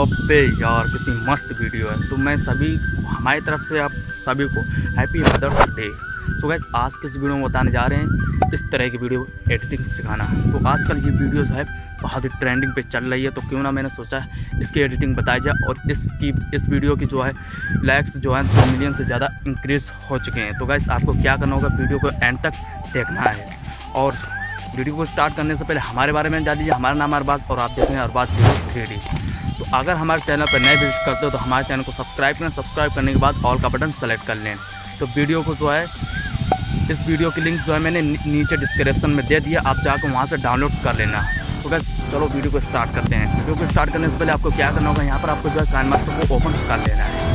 अबे यार कितनी मस्त वीडियो है। तो मैं हमारी तरफ से आप सभी को हैप्पी मदर्स डे। तो गाइस आज के इस वीडियो में बताने जा रहे हैं इस तरह की वीडियो एडिटिंग सिखाना। तो आजकल ये वीडियो जो है बहुत ही ट्रेंडिंग पे चल रही है, तो क्यों ना मैंने सोचा इसकी एडिटिंग बताई जाए। और इस वीडियो की जो है लाइक्स जो है 2 मिलियन से ज़्यादा इंक्रीज़ हो चुके हैं। तो गाइस आपको क्या करना होगा, वीडियो को एंड तक देखना है। और वीडियो को स्टार्ट करने से पहले हमारे बारे में जान लीजिए। हमारा नाम arbaz और आप देख रहे हैं arbaz03d। तो अगर हमारे चैनल पर नए विजिट करते हो तो हमारे चैनल को सब्सक्राइब करें। सब्सक्राइब करने के बाद ऑल का बटन सेलेक्ट कर लें। तो वीडियो को जो है इस वीडियो की लिंक जो है मैंने नीचे डिस्क्रिप्शन में दे दिया, आप जाकर वहाँ से डाउनलोड कर लेना। तो बस चलो वीडियो को स्टार्ट करते हैं। वीडियो को स्टार्ट करने से पहले आपको क्या करना होगा, यहाँ पर आपको जो है काइन मास्टर को ओपन कर लेना है।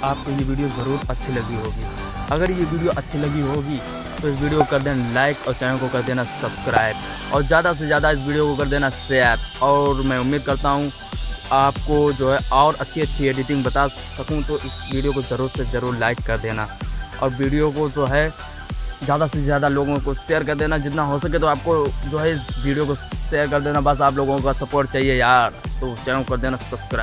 आपको ये वीडियो ज़रूर अच्छी लगी होगी। अगर ये वीडियो अच्छी लगी होगी तो इस वीडियो को कर देना लाइक और चैनल को कर देना सब्सक्राइब और ज़्यादा से ज़्यादा इस वीडियो को कर देना शेयर। और मैं उम्मीद करता हूँ आपको जो है और अच्छी एडिटिंग बता सकूँ, तो इस वीडियो को ज़रूर से ज़रूर लाइक कर देना और वीडियो को जो है ज़्यादा से ज़्यादा लोगों को शेयर कर देना, जितना हो सके तो आपको जो है इस वीडियो को शेयर कर देना। बस आप लोगों का सपोर्ट चाहिए यार, तो चैनल कर देना सब्सक्राइब।